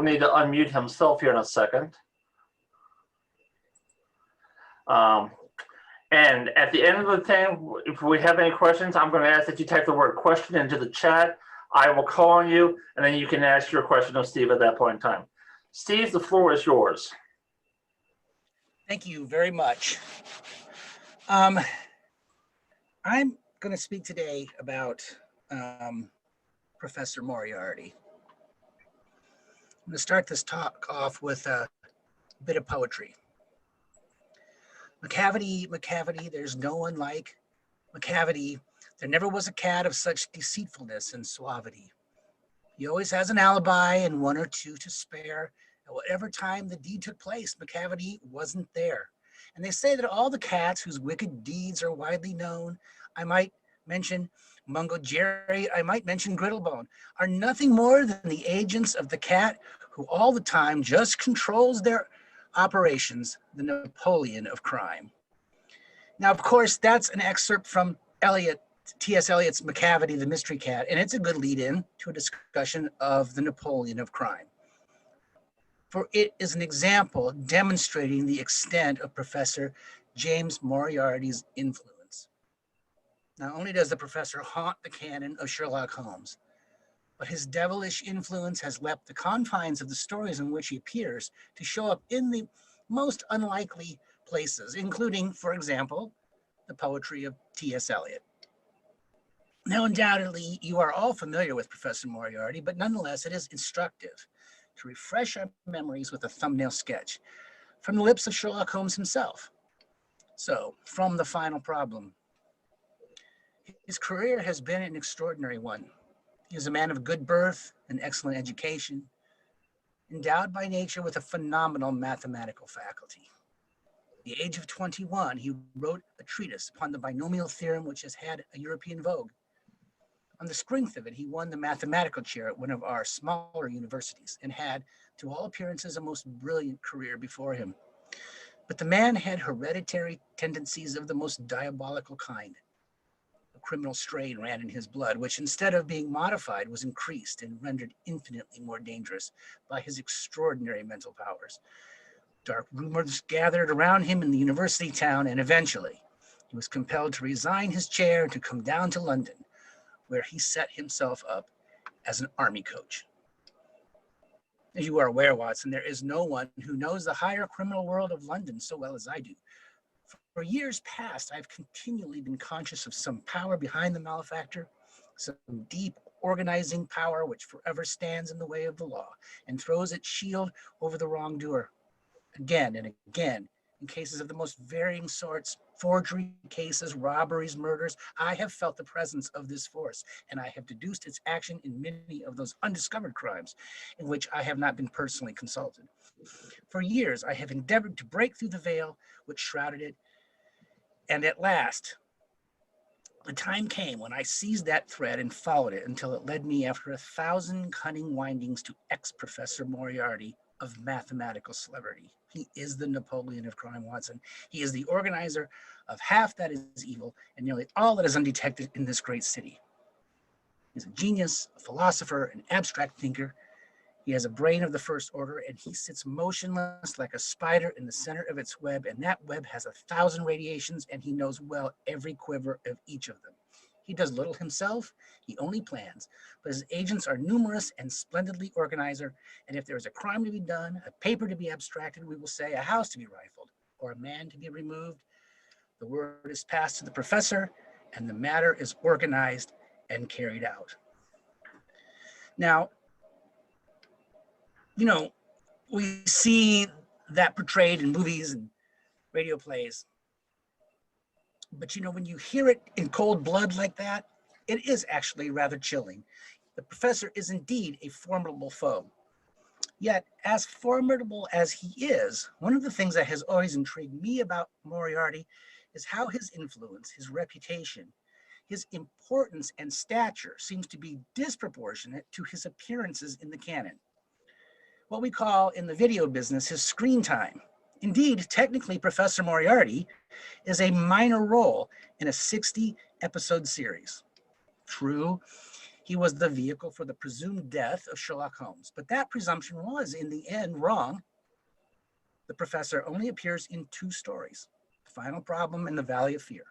need to unmute himself here in a second. And at the end of the thing, if we have any questions, I'm going to ask that you type the word question into the chat. I will call on you, and then you can ask your question of Steve at that point in time. Steve, the floor is yours. Thank you very much. I'm going to speak today about Professor Moriarty. I'm going to start this talk off with a bit of poetry. Macavity, there's no one like Macavity. There never was a cat of such deceitfulness and suavity. He always has an alibi and one or two to spare. At whatever time the deed took place, Macavity wasn't there. And they say that all the cats whose wicked deeds are widely known, I might mention Mungo Jerry, I might mention Griddlebone, are nothing more than the agents of the cat who all the time just controls their operations, the Napoleon of crime. Now, of course, that's an excerpt from T.S. Eliot's Macavity, the Mystery Cat, and it's a good lead-in to a discussion of the Napoleon of crime. For it is an example demonstrating the extent of Professor James Moriarty's influence. Not only does the professor haunt the canon of Sherlock Holmes, but his devilish influence has leapt the confines of the stories in which he appears to show up in the most unlikely places, including, for example, the poetry of T.S. Eliot. Now, undoubtedly, you are all familiar with Professor Moriarty, but nonetheless, it is instructive to refresh our memories with a thumbnail sketch from the lips of Sherlock Holmes himself. So, from the final problem. His career has been an extraordinary one. He is a man of good birth and excellent education, endowed by nature with a phenomenal mathematical faculty. At the age of 21, he wrote a treatise upon the binomial theorem, which has had a European vogue. On the strength of it, he won the mathematical chair at one of our smaller universities and had, to all appearances, a most brilliant career before him. But the man had hereditary tendencies of the most diabolical kind. A criminal strain ran in his blood, which instead of being modified was increased and rendered infinitely more dangerous by his extraordinary mental powers. Dark rumors gathered around him in the university town, and eventually he was compelled to resign his chair and to come down to London, where he set himself up as an army coach. As you are aware, Watson, there is no one who knows the higher criminal world of London so well as I do. For years past, I've continually been conscious of some power behind the malefactor, some deep organizing power which forever stands in the way of the law and throws its shield over the wrongdoer. Again and again, in cases of the most varying sorts, forgery cases, robberies, murders, I have felt the presence of this force, and I have deduced its action in many of those undiscovered crimes in which I have not been personally consulted. For years, I have endeavored to break through the veil which shrouded it, and at last, the time came when I seized that thread and followed it until it led me, after 1,000 cunning windings, to ex-Professor Moriarty of mathematical celebrity. He is the Napoleon of crime, Watson. He is the organizer of half that is evil and nearly all that is undetected in this great city. He's a genius, a philosopher, an abstract thinker. He has a brain of the first order, and he sits motionless like a spider in the center of its web, and that web has 1,000 radiations, and he knows well every quiver of each of them. He does little himself, he only plans, but his agents are numerous and splendidly organized, and if there is a crime to be done, a paper to be abstracted, we will say a house to be rifled, or a man to be removed, the word is passed to the professor, and the matter is organized and carried out. Now, you know, we see that portrayed in movies and radio plays. But you know, when you hear it in cold blood like that, it is actually rather chilling. The professor is indeed a formidable foe. Yet, as formidable as he is, one of the things that has always intrigued me about Moriarty is how his influence, his reputation, his importance and stature seems to be disproportionate to his appearances in the canon. What we call in the video business his screen time. Indeed, technically, Professor Moriarty is a minor role in a 60-episode series. True, he was the vehicle for the presumed death of Sherlock Holmes. But that presumption was, in the end, wrong. The professor only appears in 2 stories, The Final Problem and The Valley of Fear.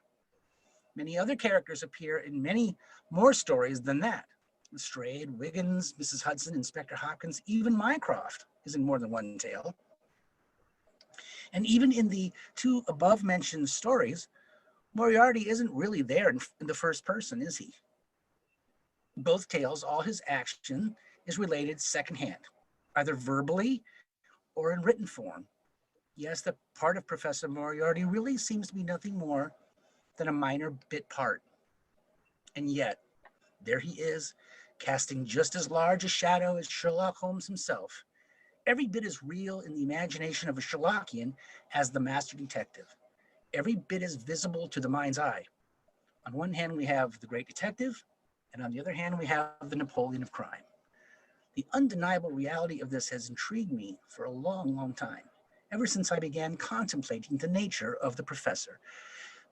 Many other characters appear in many more stories than that. Lestrade, Wiggins, Mrs. Hudson, Inspector Hopkins, even Mycroft is in more than one tale. And even in the 2 above-mentioned stories, Moriarty isn't really there in the first person, is he? Both tales, all his action is related secondhand, either verbally or in written form. Yes, the part of Professor Moriarty really seems to be nothing more than a minor bit part. And yet, there he is, casting just as large a shadow as Sherlock Holmes himself. Every bit as real in the imagination of a Sherlockian as the master detective. Every bit as visible to the mind's eye. On one hand, we have the great detective, and on the other hand, we have the Napoleon of crime. The undeniable reality of this has intrigued me for a long, long time, ever since I began contemplating the nature of the professor.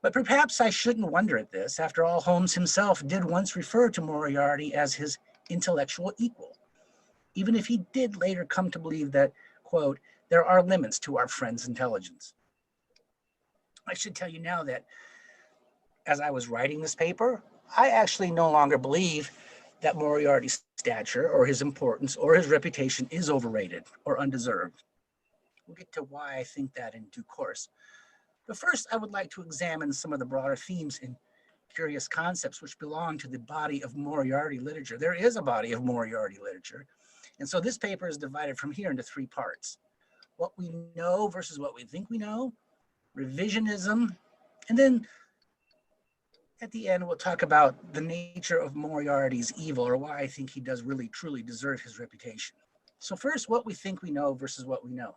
But perhaps I shouldn't wonder at this. After all, Holmes himself did once refer to Moriarty as his intellectual equal, even if he did later come to believe that, quote, there are limits to our friend's intelligence. I should tell you now that as I was writing this paper, I actually no longer believe that Moriarty's stature or his importance or his reputation is overrated or undeserved. We'll get to why I think that in due course. But first, I would like to examine some of the broader themes and curious concepts which belong to the body of Moriarty literature. There is a body of Moriarty literature. And so this paper is divided from here into 3 parts. What we know versus what we think we know, revisionism, and then at the end, we'll talk about the nature of Moriarty's evil, or why I think he does really, truly deserve his reputation. So first, what we think we know versus what we know.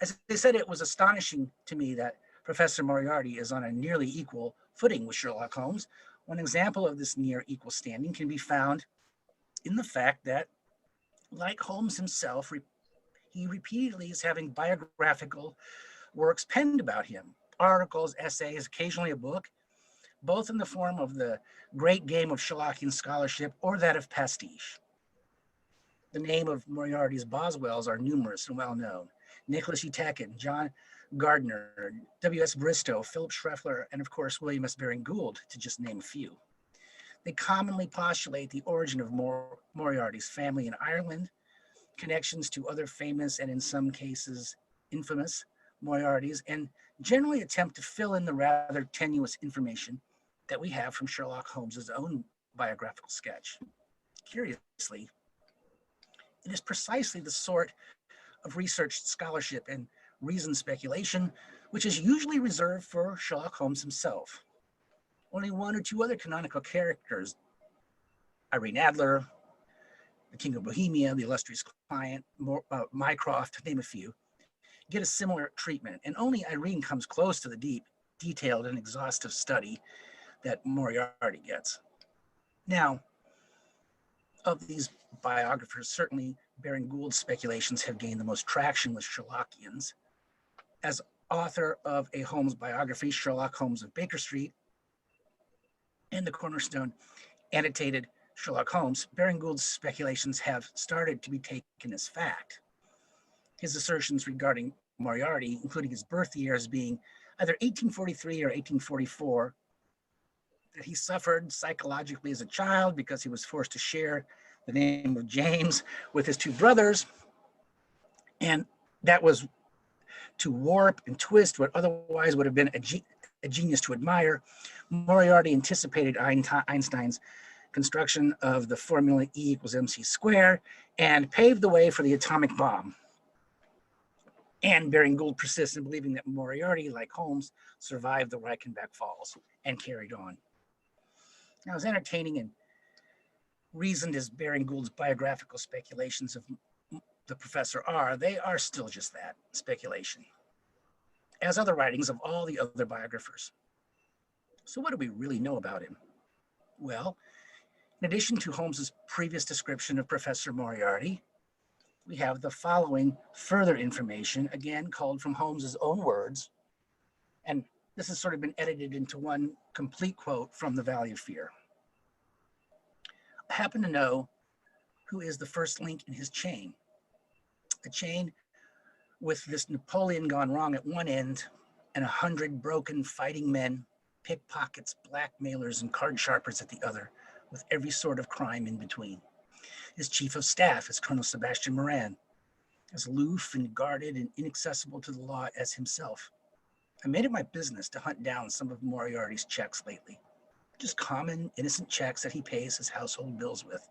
As I said, it was astonishing to me that Professor Moriarty is on a nearly equal footing with Sherlock Holmes. One example of this near equal standing can be found in the fact that, like Holmes himself, he repeatedly is having biographical works penned about him, articles, essays, occasionally a book, both in the form of the great game of Sherlockian scholarship or that of pastiche. The name of Moriarty's Boswells are numerous and well known. Nicholas Etekin, John Gardner, W.S. Bristow, Philip Schreffler, and of course, William S. Baring-Gould, to just name a few. They commonly postulate the origin of Moriarty's family in Ireland, connections to other famous and in some cases infamous Moriartys, and generally attempt to fill in the rather tenuous information that we have from Sherlock Holmes's own biographical sketch. Curiously, it is precisely the sort of researched scholarship and reasoned speculation which is usually reserved for Sherlock Holmes himself. Only 1 or 2 other canonical characters, Irene Adler, the King of Bohemia, the illustrious client, Mycroft, to name a few, get a similar treatment, and only Irene comes close to the deep, detailed, and exhaustive study that Moriarty gets. Now, of these biographers, certainly Baring-Gould's speculations have gained the most traction with Sherlockians. As author of a Holmes biography, Sherlock Holmes of Baker Street, and the cornerstone annotated Sherlock Holmes, Baring-Gould's speculations have started to be taken as fact. His assertions regarding Moriarty, including his birth year as being either 1843 or 1844, that he suffered psychologically as a child because he was forced to share the name of James with his 2 brothers, and that was to warp and twist what otherwise would have been a genius to admire. Moriarty anticipated Einstein's construction of the formula E equals mc squared and paved the way for the atomic bomb. And Baring-Gould persists in believing that Moriarty, like Holmes, survived the Reichenbach Falls and carried on. Now, as entertaining and reasoned as Baring-Gould's biographical speculations of the professor are, they are still just that, speculation, as are the writings of all the other biographers. So what do we really know about him? Well, in addition to Holmes's previous description of Professor Moriarty, we have the following further information, again culled from Holmes's own words, and this has sort of been edited into one complete quote from The Valley of Fear. happen to know who is the first link in his chain. A chain with this Napoleon gone wrong at one end and 100 broken fighting men, pickpockets, blackmailers, and card sharpers at the other, with every sort of crime in between. His chief of staff is Colonel Sebastian Moran, as aloof and guarded and inaccessible to the law as himself. I made it my business to hunt down some of Moriarty's checks lately. Just common, innocent checks that he pays his household bills with.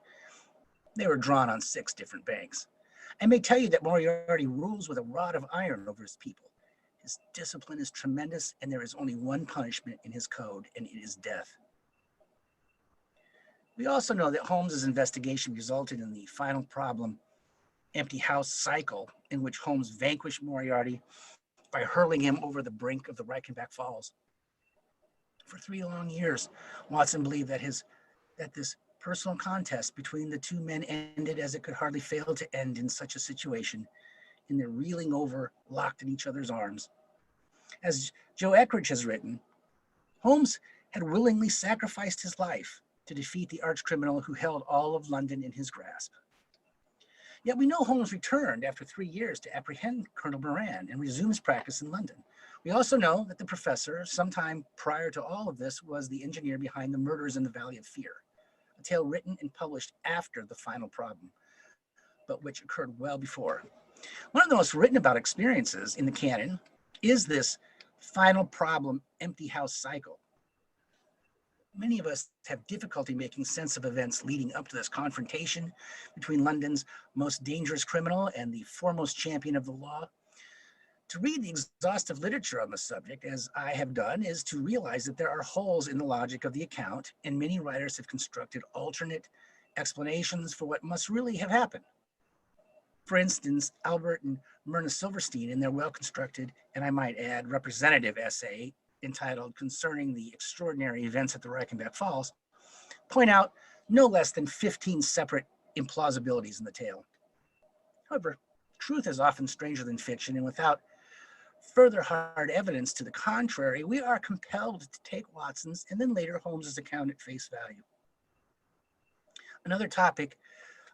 They were drawn on 6 different banks. I may tell you that Moriarty rules with a rod of iron over his people. His discipline is tremendous, and there is only one punishment in his code, and it is death. We also know that Holmes's investigation resulted in the final problem, empty house cycle, in which Holmes vanquished Moriarty by hurling him over the brink of the Reichenbach Falls. For 3 long years, Watson believed that this personal contest between the 2 men ended as it could hardly fail to end in such a situation, in their reeling over, locked in each other's arms. As Joe Eckridge has written, Holmes had willingly sacrificed his life to defeat the arch-criminal who held all of London in his grasp. Yet we know Holmes returned after 3 years to apprehend Colonel Moran and resume his practice in London. We also know that the professor, sometime prior to all of this, was the engineer behind the murders in the Valley of Fear, a tale written and published after the final problem, but which occurred well before. One of the most written about experiences in the canon is this final problem empty house cycle. Many of us have difficulty making sense of events leading up to this confrontation between London's most dangerous criminal and the foremost champion of the law. To read the exhaustive literature on the subject, as I have done, is to realize that there are holes in the logic of the account, and many writers have constructed alternate explanations for what must really have happened. For instance, Albert and Myrna Silverstein, in their well-constructed, and I might add, representative essay entitled Concerning the Extraordinary Events at the Reichenbach Falls, point out no less than 15 separate implausibilities in the tale. However, truth is often stranger than fiction, and without further hard evidence to the contrary, we are compelled to take Watson's and then later Holmes's account at face value. Another topic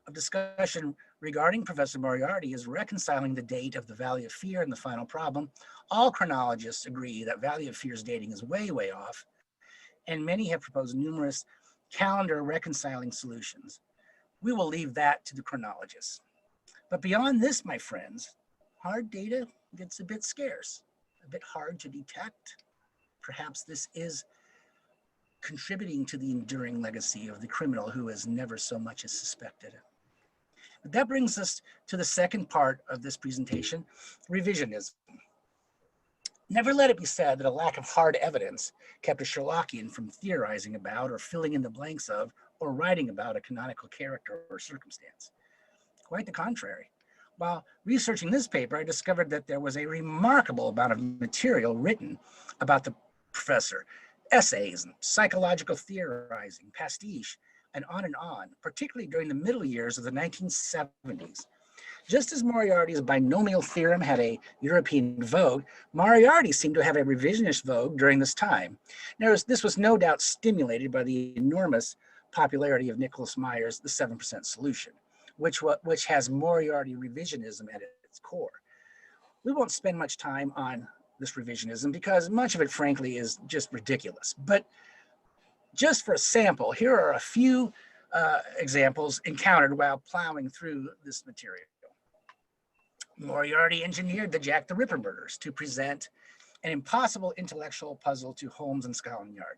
of discussion regarding Professor Moriarty is reconciling the date of the Valley of Fear and the final problem. All chronologists agree that Valley of Fear's dating is way, way off, and many have proposed numerous calendar reconciling solutions. We will leave that to the chronologists. But beyond this, my friends, hard data gets a bit scarce, a bit hard to detect. Perhaps this is contributing to the enduring legacy of the criminal who is never so much as suspected. But that brings us to the second part of this presentation, revisionism. Never let it be said that a lack of hard evidence kept a Sherlockian from theorizing about or filling in the blanks of or writing about a canonical character or circumstance. Quite the contrary. While researching this paper, I discovered that there was a remarkable amount of material written about the professor, essays and psychological theorizing, pastiche, and on, particularly during the middle years of the 1970s. Just as Moriarty's binomial theorem had a European vogue, Moriarty seemed to have a revisionist vogue during this time. Now, this was no doubt stimulated by the enormous popularity of Nicholas Meyer's The 7% Solution, which has Moriarty revisionism at its core. We won't spend much time on this revisionism because much of it, frankly, is just ridiculous. But just for a sample, here are a few examples encountered while plowing through this material. Moriarty engineered the Jack the Ripper murders to present an impossible intellectual puzzle to Holmes and Scotland Yard.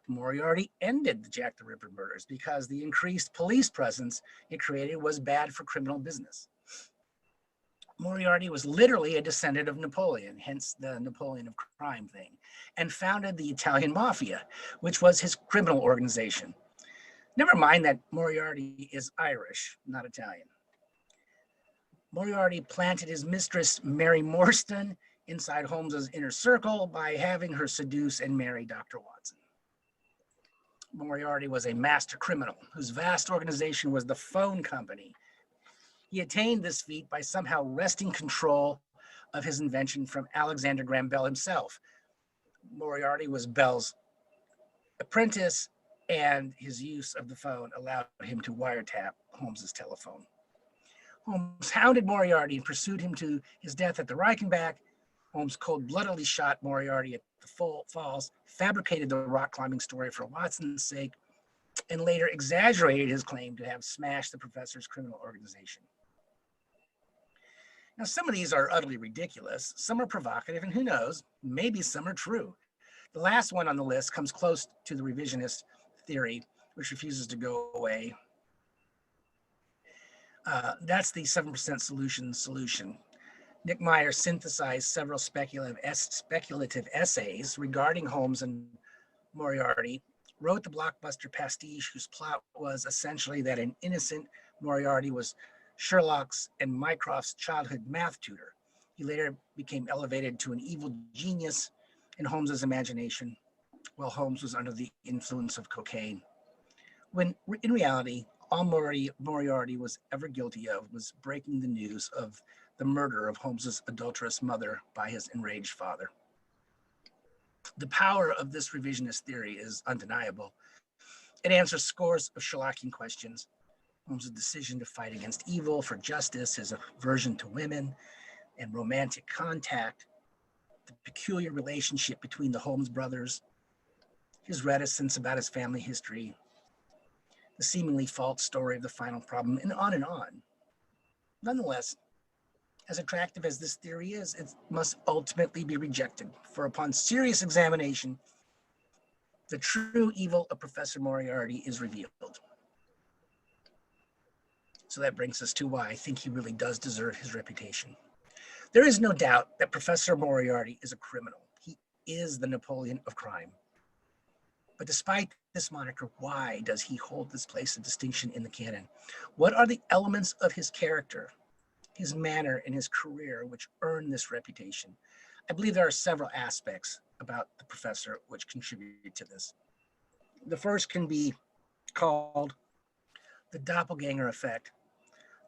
Moriarty ended the Jack the Ripper murders because the increased police presence it created was bad for criminal business. Moriarty was literally a descendant of Napoleon, hence the Napoleon of Crime thing, and founded the Italian Mafia, which was his criminal organization. Never mind that Moriarty is Irish, not Italian. Moriarty planted his mistress, Mary Morstan, inside Holmes's inner circle by having her seduce and marry Dr. Watson. Moriarty was a master criminal whose vast organization was the phone company. He attained this feat by somehow wresting control of his invention from Alexander Graham Bell himself. Moriarty was Bell's apprentice and his use of the phone allowed him to wiretap Holmes's telephone. Holmes hounded Moriarty and pursued him to his death at the Reichenbach. Holmes cold-bloodedly shot Moriarty at the Falls, fabricated the rock climbing story for Watson's sake, and later exaggerated his claim to have smashed the professor's criminal organization. Now, some of these are utterly ridiculous, some are provocative, and who knows, maybe some are true. The last one on the list comes close to the revisionist theory, which refuses to go away. That's the 7% solution. Nick Meyer synthesized several speculative essays regarding Holmes and Moriarty, wrote the blockbuster pastiche whose plot was essentially that an innocent Moriarty was Sherlock's and Mycroft's childhood math tutor. He later became elevated to an evil genius in Holmes's imagination, while Holmes was under the influence of cocaine. When in reality, all Moriarty was ever guilty of was breaking the news of the murder of Holmes's adulterous mother by his enraged father. The power of this revisionist theory is undeniable. It answers scores of Sherlockian questions. Holmes' decision to fight against evil for justice, his aversion to women and romantic contact, the peculiar relationship between the Holmes brothers, his reticence about his family history, the seemingly false story of the final problem, and on and on. Nonetheless, as attractive as this theory is, it must ultimately be rejected, for upon serious examination, the true evil of Professor Moriarty is revealed. So that brings us to why I think he really does deserve his reputation. There is no doubt that Professor Moriarty is a criminal. He is the Napoleon of crime. But despite this moniker, why does he hold this place of distinction in the canon? What are the elements of his character, his manner, and his career which earn this reputation? I believe there are several aspects about the professor which contribute to this. The first can be called the doppelganger effect.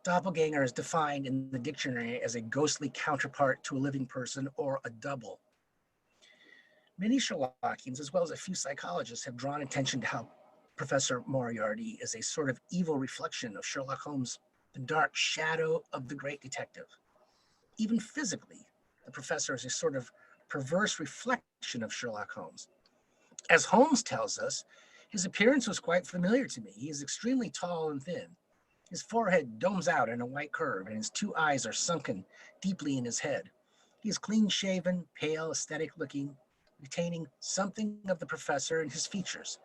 Doppelganger is defined in the dictionary as a ghostly counterpart to a living person or a double. Many Sherlockians, as well as a few psychologists, have drawn attention to how Professor Moriarty is a sort of evil reflection of Sherlock Holmes, the dark shadow of the great detective. Even physically, the professor is a sort of perverse reflection of Sherlock Holmes. As Holmes tells us, his appearance was quite familiar to me. He is extremely tall and thin. His forehead domes out in a white curve, and his two eyes are sunken deeply in his head. He is clean-shaven, pale, aesthetic-looking, retaining something of the professor in his features.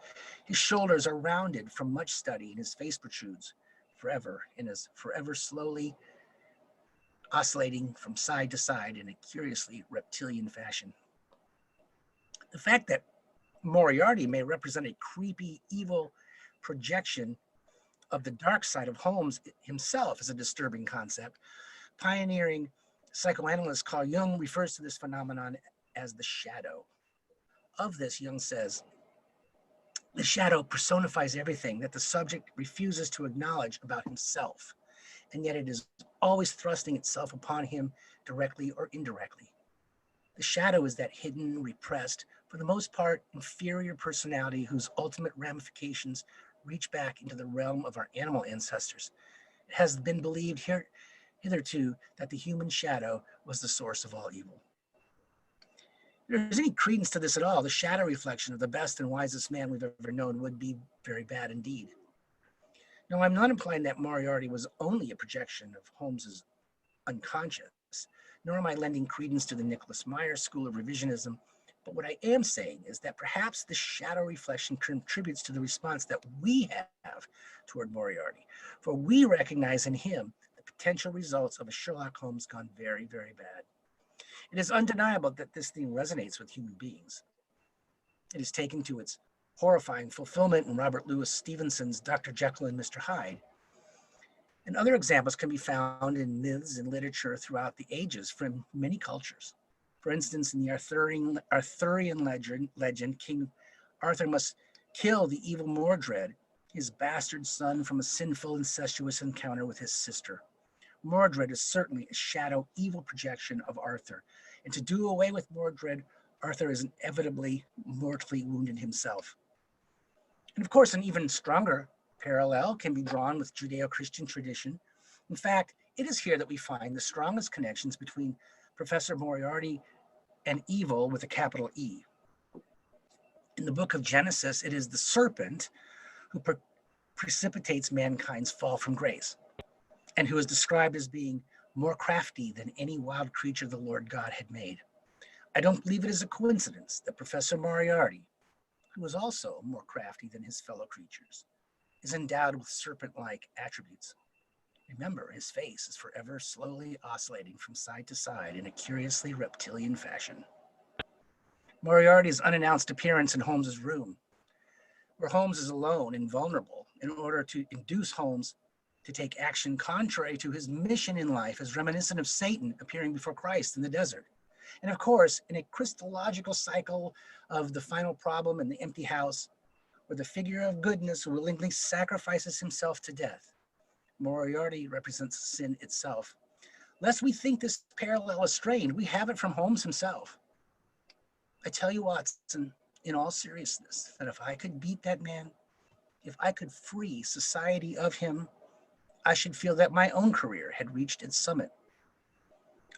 His shoulders are rounded from much study, and his face protrudes forever and is forever slowly oscillating from side to side in a curiously reptilian fashion. The fact that Moriarty may represent a creepy, evil projection of the dark side of Holmes himself is a disturbing concept. Pioneering psychoanalyst Carl Jung refers to this phenomenon as the shadow. Of this, Jung says, the shadow personifies everything that the subject refuses to acknowledge about himself, and yet it is always thrusting itself upon him directly or indirectly. The shadow is that hidden, repressed, for the most part, inferior personality whose ultimate ramifications reach back into the realm of our animal ancestors. It has been believed hitherto that the human shadow was the source of all evil. If there's any credence to this at all, the shadow reflection of the best and wisest man we've ever known would be very bad indeed. Now, I'm not implying that Moriarty was only a projection of Holmes's unconscious, nor am I lending credence to the Nicholas Meyer school of revisionism, but what I am saying is that perhaps the shadow reflection contributes to the response that we have toward Moriarty, for we recognize in him the potential results of a Sherlock Holmes gone very, very bad. It is undeniable that this theme resonates with human beings. It is taken to its horrifying fulfillment in Robert Louis Stevenson's Dr. Jekyll and Mr. Hyde. And other examples can be found in myths and literature throughout the ages from many cultures. For instance, in the Arthurian legend, King Arthur must kill the evil Mordred, his bastard son from a sinful, incestuous encounter with his sister. Mordred is certainly a shadow, evil projection of Arthur, and to do away with Mordred, Arthur is inevitably mortally wounded himself. And of course, an even stronger parallel can be drawn with Judeo-Christian tradition. In fact, it is here that we find the strongest connections between Professor Moriarty and evil with a capital E. In the book of Genesis, it is the serpent who precipitates mankind's fall from grace, and who is described as being more crafty than any wild creature the Lord God had made. I don't believe it is a coincidence that Professor Moriarty, who is also more crafty than his fellow creatures, is endowed with serpent-like attributes. Remember, his face is forever slowly oscillating from side to side in a curiously reptilian fashion. Moriarty's unannounced appearance in Holmes's room, where Holmes is alone and vulnerable, in order to induce Holmes to take action contrary to his mission in life, is reminiscent of Satan appearing before Christ in the desert. And of course, in a Christological cycle of the final problem in the empty house, where the figure of goodness willingly sacrifices himself to death, Moriarty represents sin itself. Lest we think this parallel is strained, we have it from Holmes himself. I tell you, Watson, in all seriousness, that if I could beat that man, if I could free society of him, I should feel that my own career had reached its summit.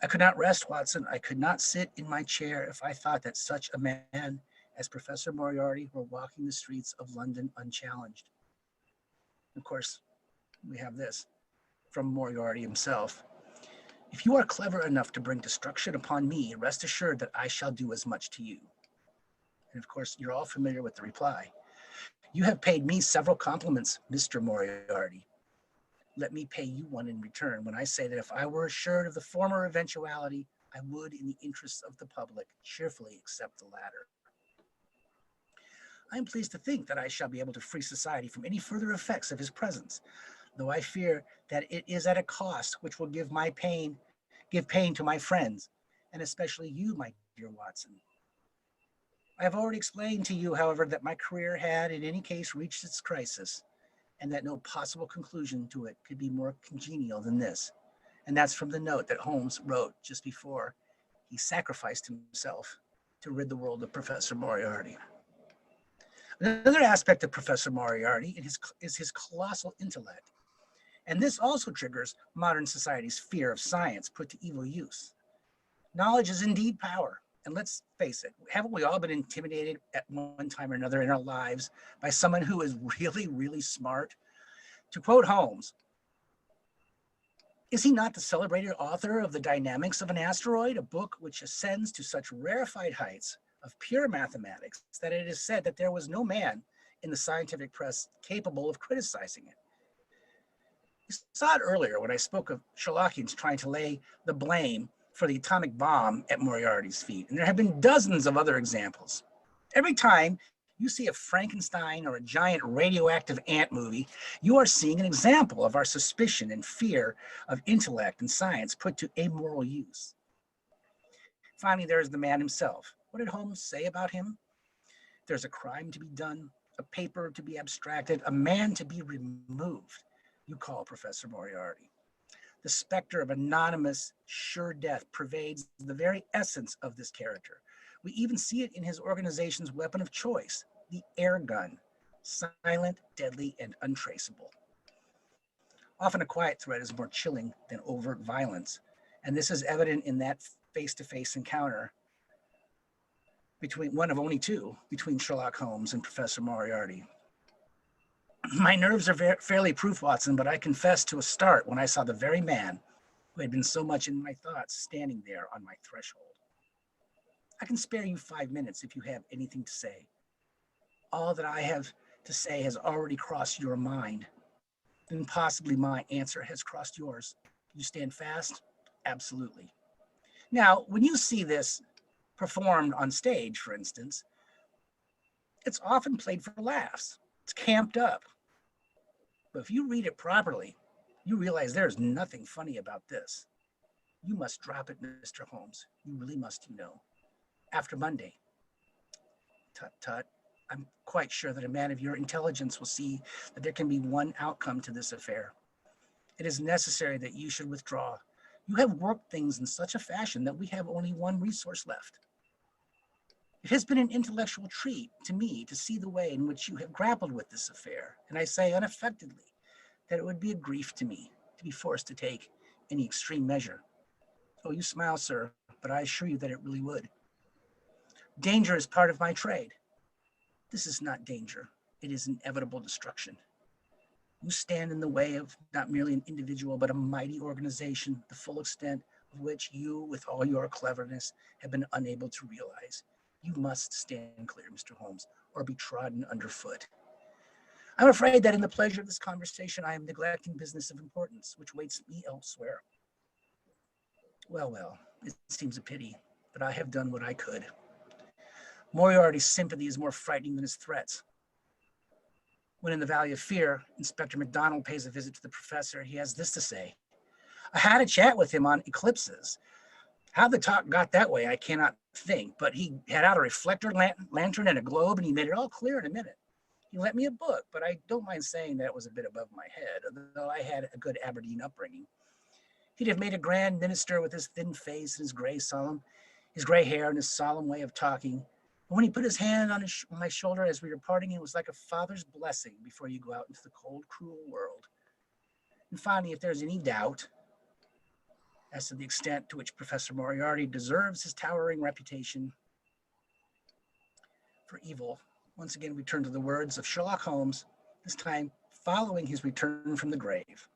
I could not rest, Watson. I could not sit in my chair if I thought that such a man as Professor Moriarty were walking the streets of London unchallenged. Of course, we have this from Moriarty himself. If you are clever enough to bring destruction upon me, rest assured that I shall do as much to you. And of course, you're all familiar with the reply. You have paid me several compliments, Mr. Moriarty. Let me pay you one in return when I say that if I were assured of the former eventuality, I would, in the interests of the public, cheerfully accept the latter. I am pleased to think that I shall be able to free society from any further effects of his presence, though I fear that it is at a cost which will give pain to my friends, and especially you, my dear Watson. I have already explained to you, however, that my career had in any case reached its crisis, and that no possible conclusion to it could be more congenial than this. And that's from the note that Holmes wrote just before he sacrificed himself to rid the world of Professor Moriarty. Another aspect of Professor Moriarty is his colossal intellect. And this also triggers modern society's fear of science put to evil use. Knowledge is indeed power. And let's face it, haven't we all been intimidated at one time or another in our lives by someone who is really, really smart? To quote Holmes, is he not the celebrated author of The Dynamics of an Asteroid, a book which ascends to such rarefied heights of pure mathematics that it is said that there was no man in the scientific press capable of criticizing it? You saw it earlier when I spoke of Sherlockians trying to lay the blame for the atomic bomb at Moriarty's feet. And there have been dozens of other examples. Every time you see a Frankenstein or a giant radioactive ant movie, you are seeing an example of our suspicion and fear of intellect and science put to amoral use. Finally, there is the man himself. What did Holmes say about him? There's a crime to be done, a paper to be abstracted, a man to be removed. You call Professor Moriarty. The specter of anonymous, sure death pervades the very essence of this character. We even see it in his organization's weapon of choice, the air gun, silent, deadly, and untraceable. Often a quiet threat is more chilling than overt violence, and this is evident in that face-to-face encounter between one of only two between Sherlock Holmes and Professor Moriarty. My nerves are fairly proof, Watson, but I confess to a start when I saw the very man who had been so much in my thoughts standing there on my threshold. I can spare you 5 minutes if you have anything to say. All that I have to say has already crossed your mind. Then possibly my answer has crossed yours. You stand fast? Absolutely. Now, when you see this performed on stage, for instance, it's often played for laughs. It's camped up. But if you read it properly, you realize there's nothing funny about this. You must drop it, Mr. Holmes. You really must, you know. After Monday. Tut, tut. I'm quite sure that a man of your intelligence will see that there can be one outcome to this affair. It is necessary that you should withdraw. You have worked things in such a fashion that we have only one resource left. It has been an intellectual treat to me to see the way in which you have grappled with this affair, and I say unaffectedly that it would be a grief to me to be forced to take any extreme measure. Oh, you smile, sir, but I assure you that it really would. Danger is part of my trade. This is not danger. It is inevitable destruction. You stand in the way of not merely an individual, but a mighty organization, the full extent of which you, with all your cleverness, have been unable to realize. You must stand clear, Mr. Holmes, or be trodden underfoot. I'm afraid that in the pleasure of this conversation, I am neglecting business of importance, which waits me elsewhere. Well, it seems a pity, but I have done what I could. Moriarty's sympathy is more frightening than his threats. When in the Valley of Fear, Inspector MacDonald pays a visit to the professor, he has this to say. I had a chat with him on eclipses. How the talk got that way, I cannot think, but he had out a reflector lantern and a globe, and he made it all clear in a minute. He lent me a book, but I don't mind saying that it was a bit above my head, although I had a good Aberdeen upbringing. He'd have made a grand minister with his thin face and his gray hair and his solemn way of talking. And when he put his hand on my shoulder as we were parting, it was like a father's blessing before you go out into the cold, cruel world. And finally, if there's any doubt as to the extent to which Professor Moriarty deserves his towering reputation for evil, once again we turn to the words of Sherlock Holmes, this time following his return from the grave.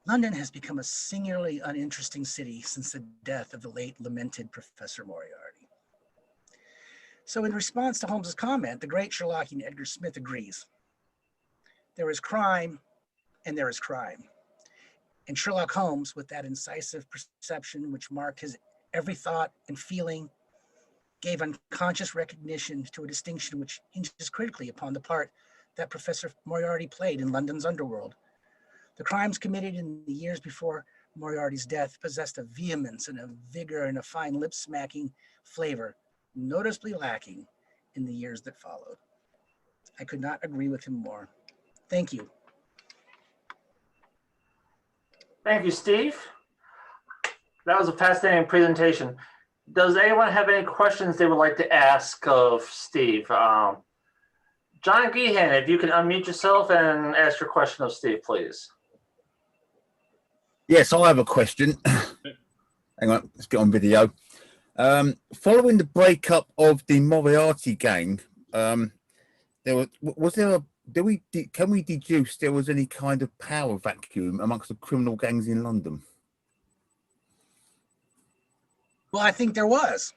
London has become a singularly uninteresting city since the death of the late lamented Professor Moriarty. So in response to Holmes's comment, the great Sherlockian Edgar Smith agrees. There is crime and there is crime. And Sherlock Holmes, with that incisive perception which marked his every thought and feeling, gave unconscious recognition to a distinction which hinges critically upon the part that Professor Moriarty played in London's underworld. The crimes committed in the years before Moriarty's death possessed a vehemence and a vigor and a fine lip-smacking flavor, noticeably lacking in the years that followed. I could not agree with him more. Thank you. Thank you, Steve. That was a fascinating presentation. Does anyone have any questions they would like to ask of Steve? John Geehan, if you can unmute yourself and ask your question of Steve, please. Yes, I have a question. Hang on, let's get on video. Following the breakup of the Moriarty gang, can we deduce there was any kind of power vacuum amongst the criminal gangs in London? Well, I think there was.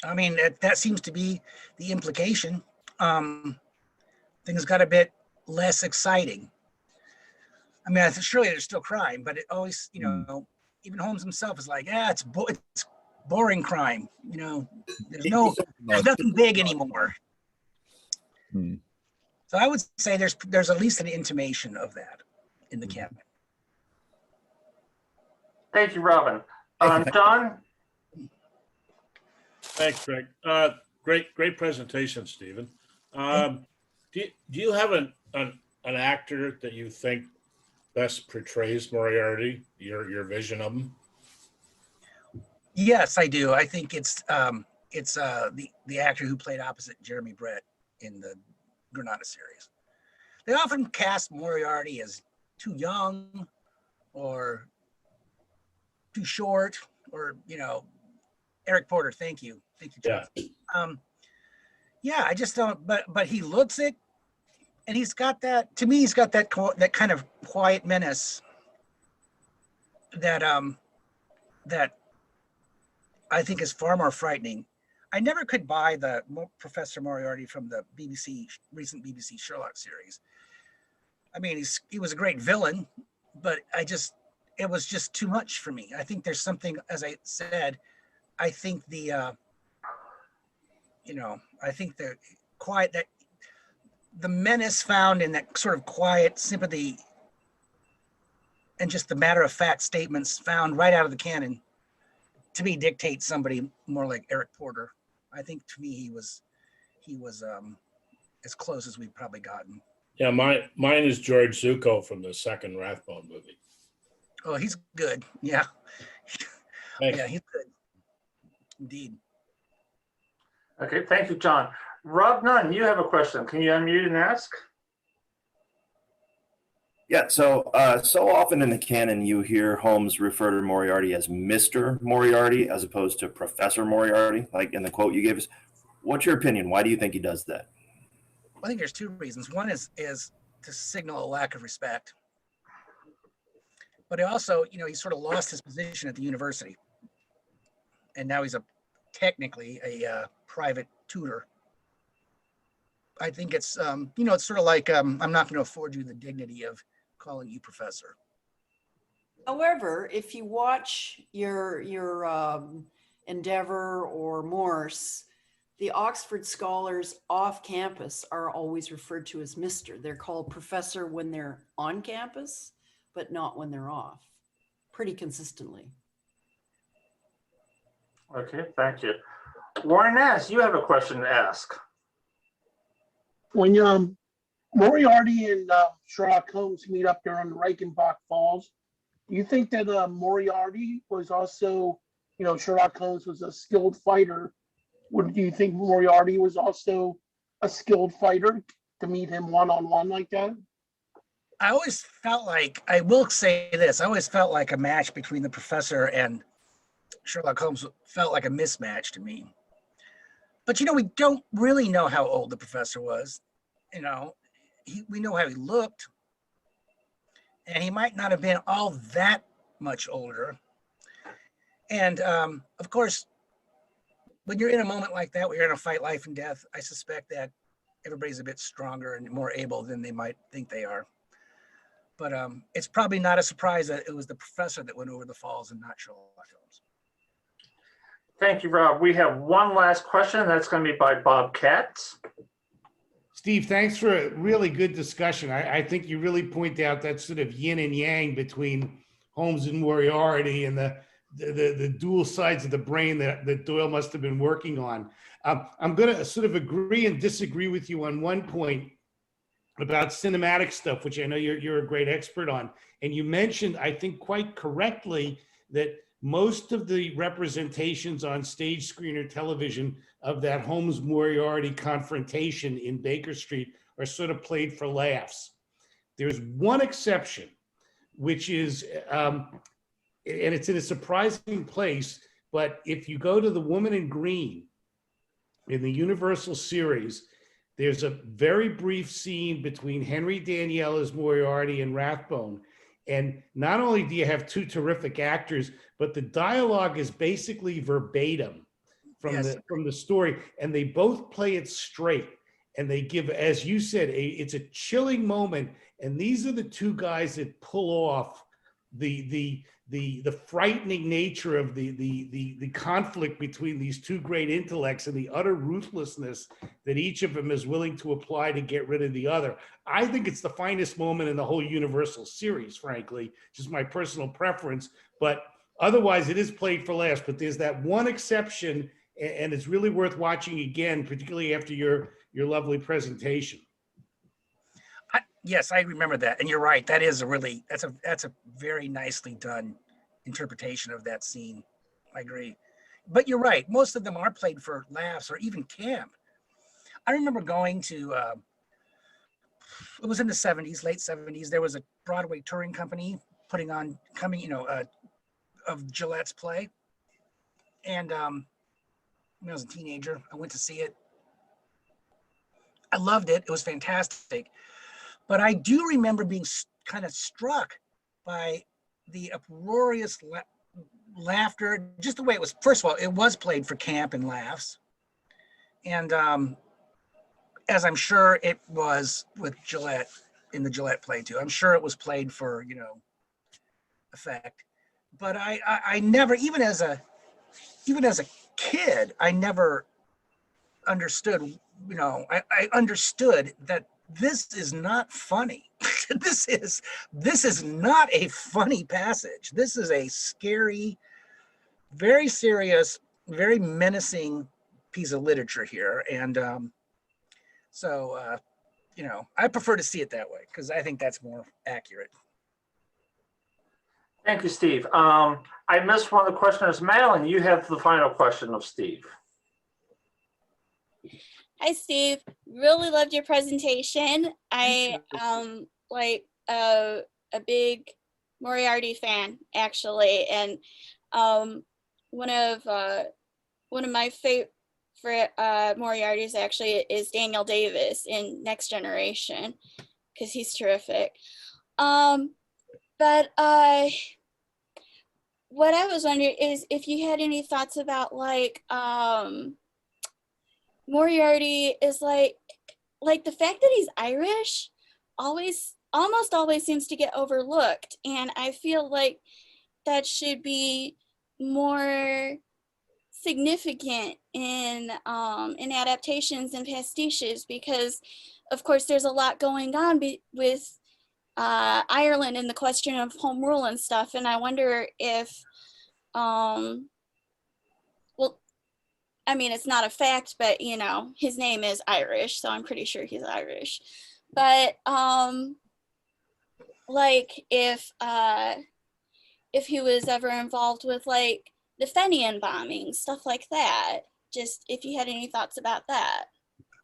I mean, that seems to be the implication. Things got a bit less exciting. I mean, surely there's still crime, but it always, even Holmes himself is like, yeah, it's boring crime. There's nothing big anymore. So I would say there's at least an intimation of that in the cabinet. Thank you, Robin. John? Thanks, Greg. Great presentation, Stephen. Do you have an actor that you think best portrays Moriarty? Your vision of him? Yes, I do. I think it's the actor who played opposite Jeremy Brett in the Granada series. They often cast Moriarty as too young or too short, or Eric Porter. Thank you, John. Yeah. I just don't. But he looks it, and he's got that. To me, he's got that kind of quiet menace that that I think is far more frightening. I never could buy the Professor Moriarty from the recent BBC Sherlock series. I mean, he was a great villain, but it was just too much for me. I think there's something, as I said, I think the quiet, that the menace found in that sort of quiet sympathy and just the matter-of-fact statements found right out of the canon, to me, dictates somebody more like Eric Porter. I think to me he was as close as we've probably gotten. Yeah, mine is George Zuko from the second Rathbone movie. Oh, he's good. Yeah. Thanks. Yeah, he's good. Indeed. Okay, thank you, John. Rob Nunn, you have a question. Can you unmute and ask? Yeah, so often in the canon, you hear Holmes refer to Moriarty as Mr. Moriarty as opposed to Professor Moriarty, like in the quote you gave us. What's your opinion? Why do you think he does that? I think there's two reasons. One is to signal a lack of respect, but also, he sort of lost his position at the university, and now he's technically a private tutor. I think it's it's sort of like I'm not going to afford you the dignity of calling you professor. However, if you watch your Endeavor or Morse, the Oxford scholars off campus are always referred to as Mr. They're called professor when they're on campus, but not when they're off, pretty consistently. Okay, thank you. Warren Nass, you have a question to ask. When Moriarty and Sherlock Holmes meet up there on the Reichenbach Falls, do you think that Moriarty was also, Sherlock Holmes was a skilled fighter? Do you think Moriarty was also a skilled fighter to meet him one-on-one like that? I always felt like, I will say this, I always felt like a match between the professor and Sherlock Holmes felt like a mismatch to me. But, we don't really know how old the professor was. We know how he looked. And he might not have been all that much older. And, of course, when you're in a moment like that, where you're in a fight life and death, I suspect that everybody's a bit stronger and more able than they might think they are. But it's probably not a surprise that it was the professor that went over the falls and not Sherlock Holmes. Thank you, Rob. We have one last question. That's going to be by Bob Katz. Steve, thanks for a really good discussion. I think you really point out that sort of yin and yang between Holmes and Moriarty and the dual sides of the brain that Doyle must have been working on. I'm going to sort of agree and disagree with you on one point about cinematic stuff, which I know you're a great expert on. And you mentioned, I think quite correctly, that most of the representations on stage screen or television of that Holmes-Moriarty confrontation in Baker Street are sort of played for laughs. There's one exception, which is, and it's in a surprising place, but if you go to The Woman in Green in the Universal series, there's a very brief scene between Henry Daniell as Moriarty and Rathbone. And not only do you have two terrific actors, but the dialogue is basically verbatim from the story, and they both play it straight. And they give, as you said, it's a chilling moment. And these are the two guys that pull off the frightening nature of the conflict between these two great intellects and the utter ruthlessness that each of them is willing to apply to get rid of the other. I think it's the finest moment in the whole Universal series, frankly, just my personal preference. But otherwise, it is played for laughs. But there's that one exception, and it's really worth watching again, particularly after your lovely presentation. Yes, I remember that, and you're right. That is that's a very nicely done interpretation of that scene. I agree, but you're right. Most of them are played for laughs or even camp. I remember going to. It was in the '70s, late '70s. There was a Broadway touring company putting on of Gillette's play, and when I was a teenager, I went to see it. I loved it. It was fantastic. But I do remember being kind of struck by the uproarious laughter, just the way it was. First of all, it was played for camp and laughs. And as I'm sure it was with Gillette in the Gillette play too. I'm sure it was played for, effect. But I never, even as a kid, I never understood, I understood that this is not funny. This is not a funny passage. This is a scary, very serious, very menacing piece of literature here. And I prefer to see it that way because I think that's more accurate. Thank you, Steve. I missed one of the questioners. Madeline, you have the final question of Steve. Hi, Steve. Really loved your presentation. I like a big Moriarty fan, actually, and one of my favorite Moriartys actually is Daniel Davis in Next Generation, because he's terrific. But what I was wondering is if you had any thoughts about like Moriarty is like the fact that he's Irish almost always seems to get overlooked, and I feel like that should be more significant in adaptations and pastiches, because of course there's a lot going on with Ireland and the question of home rule and stuff, and I wonder if well, I mean, it's not a fact, but you know, his name is Irish, so I'm pretty sure he's Irish. But like if he was ever involved with like the Fenian bombing, stuff like that, just if you had any thoughts about that.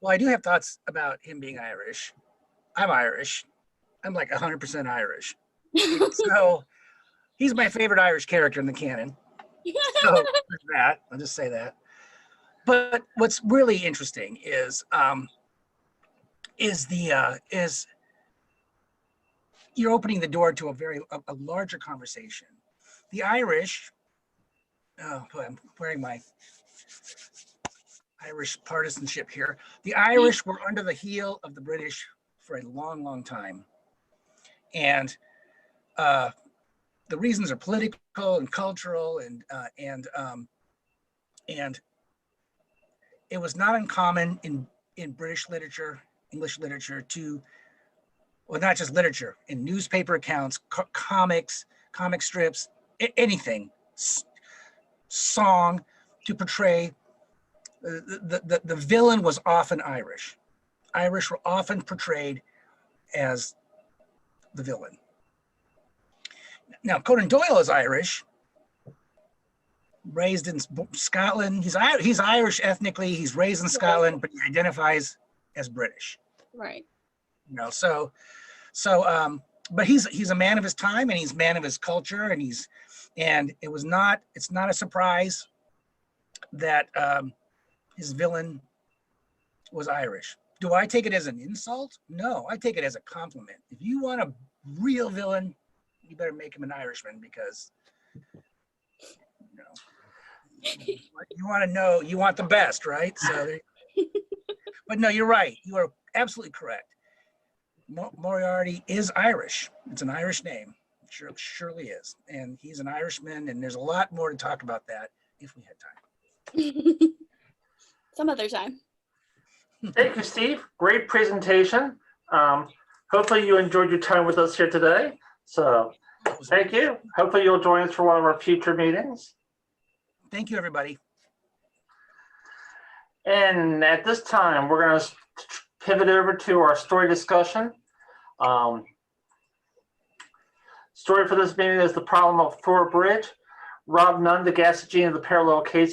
Well, I do have thoughts about him being Irish. I'm Irish. I'm like 100% Irish. So he's my favorite Irish character in the canon. So there's that. I'll just say that. But what's really interesting is you're opening the door to a larger conversation. The Irish, oh boy, I'm wearing my Irish partisanship here. The Irish were under the heel of the British for a long, long time. And the reasons are political and cultural, and it was not uncommon in British literature, English literature, to, well, not just literature, in newspaper accounts, comics, comic strips, anything, song, to portray the villain was often Irish. Irish were often portrayed as the villain. Now, Conan Doyle is Irish, raised in Scotland. He's Irish ethnically. He's raised in Scotland, but he identifies as British. Right. You know, but he's a man of his time, and he's a man of his culture, and it's not a surprise that his villain was Irish. Do I take it as an insult? No, I take it as a compliment. If you want a real villain, you better make him an Irishman, because you want the best, right? So, but no, you're right. You are absolutely correct. Moriarty is Irish. It's an Irish name. It surely is. And he's an Irishman, and there's a lot more to talk about that if we had time. Some other time. Thank you, Steve. Great presentation. Hopefully you enjoyed your time with us here today. So thank you. Hopefully you'll join us for one of our future meetings. Thank you, everybody. And at this time, we're going to pivot over to our story discussion. Story for this meeting is The Problem of Thor Bridge. Rob Nunn, the Gasogene of the Parallel Case